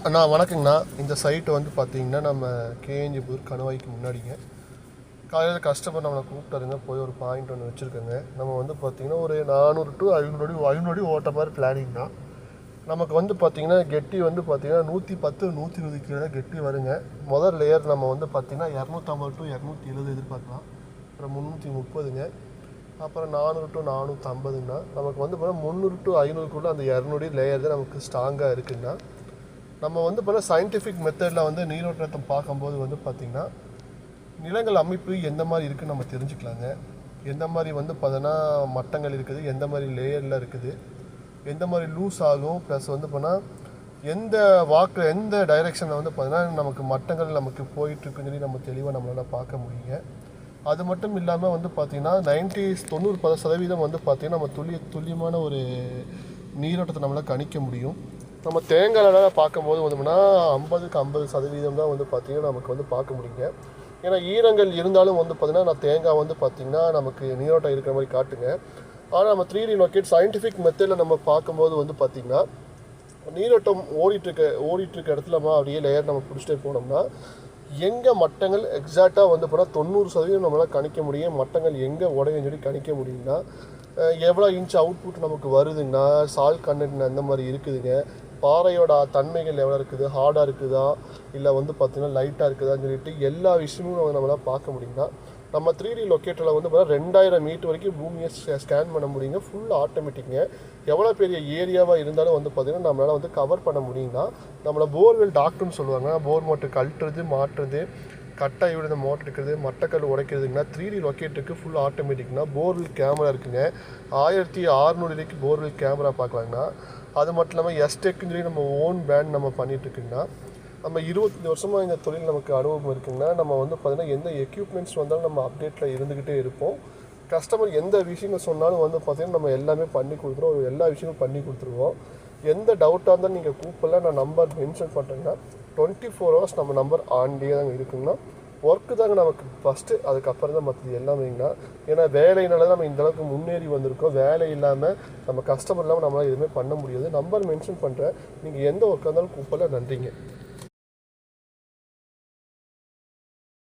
அண்ணா வணக்கங்கண்ணா. இந்த சைட்டு வந்து பார்த்தீங்கன்னா நம்ம கேஎன்ஜிபுர் கணவாய்க்கு முன்னாடிங்க. காலையில் கஸ்டமர் நம்மளை கூப்பிட்டாருங்க, போய் ஒரு பாயிண்ட் ஒன்று வச்சுருக்கோங்க. நம்ம வந்து பார்த்திங்கன்னா ஒரு 400 to 500 அடி ஓட்ட மாதிரி பிளானிங் தான். நமக்கு வந்து பார்த்திங்கன்னா கெட்டி வந்து பார்த்திங்கன்னா 110 120 கிலோ தான் கெட்டி வருங்க. முதல் லேயர் நம்ம வந்து பார்த்திங்கன்னா 250 to 270 எதிர்பார்க்கலாம். அப்புறம் 330ங்க, அப்புறம் 400 to 450ங்கண்ணா. நமக்கு வந்து பார்த்தா 300 to 500க்குள்ளே அந்த 200 லேயர் தான் நமக்கு ஸ்ட்ராங்காக இருக்குதுங்கண்ணா. நம்ம வந்து பார்த்தா சயின்டிஃபிக் மெத்தடில் வந்து நீரோட்டத்தை பார்க்கும்போது வந்து பார்த்திங்கன்னா நிலங்கள் அமைப்பு எந்த மாதிரி இருக்குதுன்னு நம்ம தெரிஞ்சுக்கலாங்க. எந்த மாதிரி வந்து பார்த்தோன்னா மட்டங்கள் இருக்குது, எந்த மாதிரி லேயரில் இருக்குது, எந்த மாதிரி லூஸ் ஆகும், ப்ளஸ் வந்து போனால் எந்த வாக்கில் எந்த டைரெக்ஷனில் வந்து பார்த்தீங்கன்னா நமக்கு மட்டங்கள் நமக்கு போயிட்டுருக்குன்னு சொல்லி நம்ம தெளிவாக நம்மளால் பார்க்க முடியுங்க. அது மட்டும் இல்லாமல் வந்து பார்த்திங்கன்னா 90% வந்து பார்த்திங்கன்னா நம்ம துல்லியமான ஒரு நீரோட்டத்தை நம்மளால் கணிக்க முடியும். நம்ம தேங்காயில் பார்க்கும்போது வந்தோம்னா 50க்கு 50% தான் வந்து பார்த்திங்கன்னா நமக்கு வந்து பார்க்க முடியுங்க. ஏன்னா ஈரங்கள் இருந்தாலும் வந்து பார்த்திங்கன்னா நான் தேங்காய் வந்து பார்த்திங்கன்னா நமக்கு நீரோட்டம் இருக்கிற மாதிரி காட்டுங்க. ஆனால் நம்ம 3D லொக்கேட் சயின்டிஃபிக் மெத்தடில் நம்ம பார்க்கும்போது வந்து பார்த்திங்கன்னா நீரோட்டம் ஓடிட்டுருக்க இடத்துல அப்படியே லேயர் நம்ம பிடிச்சிட்டே போனோம்னா எங்கே மட்டங்கள் எக்ஸாக்டாக வந்து போனால் 90% நம்மளால் கணிக்க முடியும். மட்டங்கள் எங்கே உடையும் சொல்லி கணிக்க முடியும்னா எவ்வளோ இன்ச் அவுட்புட் நமக்கு வருதுங்கன்னா சால்ட் கண்டென்ட் அந்த மாதிரி இருக்குதுங்க. பாறையோட தன்மைகள் எவ்வளோ இருக்குது, ஹார்டாக இருக்குதா இல்லை வந்து பார்த்திங்கன்னா லைட்டாக இருக்குதான்னு சொல்லிட்டு எல்லா விஷயமும் நம்மளால் பார்க்க முடியும்னா நம்ம 3D லொக்கேட்டரில் வந்து பார்த்தீங்கன்னா 2000 மீட்டர் வரைக்கும் பூமியை ஸ்கேன் பண்ண முடியுங்க. ஃபுல் ஆட்டோமேட்டிக்குங்க. எவ்வளோ பெரிய ஏரியாவாக இருந்தாலும் வந்து பார்த்திங்கன்னா நம்மளால் வந்து கவர் பண்ண முடியும்னா நம்மளை போர்வெல் டாக்டர்னு சொல்லுவாங்க. போர் மோட்டர் கழட்டுறது மாட்டுறது, கட்டாய் விடுத மோட்டர் இருக்கிறது, மட்டக்கல் உடைக்கிறதுங்கன்னா 3D லொக்கேட்டருக்கு ஃபுல் ஆட்டோமேட்டிக்னா போர்வெல் கேமரா இருக்குங்க. 1600 வரைக்கும் போர்வெல் கேமரா பார்க்கலாங்கன்னா. அது மட்டும் இல்லாமல் எஸ்டெக்குன்னு சொல்லி நம்ம ஓன் பிராண்ட் நம்ம பண்ணிகிட்ருக்குங்கன்னா நம்ம 25 வருஷமாக இந்த தொழில் நமக்கு அனுபவம் இருக்குங்கன்னா நம்ம வந்து பார்த்திங்கன்னா எந்த எக்யூப்மெண்ட்ஸ் வந்தாலும் நம்ம அப்டேட்டில் இருந்துக்கிட்டே இருப்போம். கஸ்டமர் எந்த விஷயங்கள் சொன்னாலும் வந்து பார்த்திங்கன்னா நம்ம எல்லாமே பண்ணி கொடுத்துருவோம். எல்லா விஷயமும் பண்ணி கொடுத்துருவோம். எந்த டவுட்டாக இருந்தாலும் நீங்கள் கூப்பிடல, நான் நம்பர் மென்ஷன் பண்ணுறேங்கன்னா 24 hours நம்ம நம்பர் ஆன்லேயே தாங்க இருக்குங்கன்னா. ஒர்க்கு தாங்க நமக்கு ஃபஸ்ட்டு, அதுக்கப்புறம் தான் மற்றது எல்லாமேங்கண்ணா. ஏன்னா வேலையினால தான் நம்ம இந்தளவுக்கு முன்னேறி வந்திருக்கோம். வேலை இல்லாமல் நம்ம கஸ்டமர் இல்லாமல் நம்மளால் எதுவுமே பண்ண முடியாது. நம்பர் மென்ஷன் பண்ணுறேன், நீங்கள் எந்த ஒர்க்காக இருந்தாலும் கூப்பிடல. நன்றிங்க.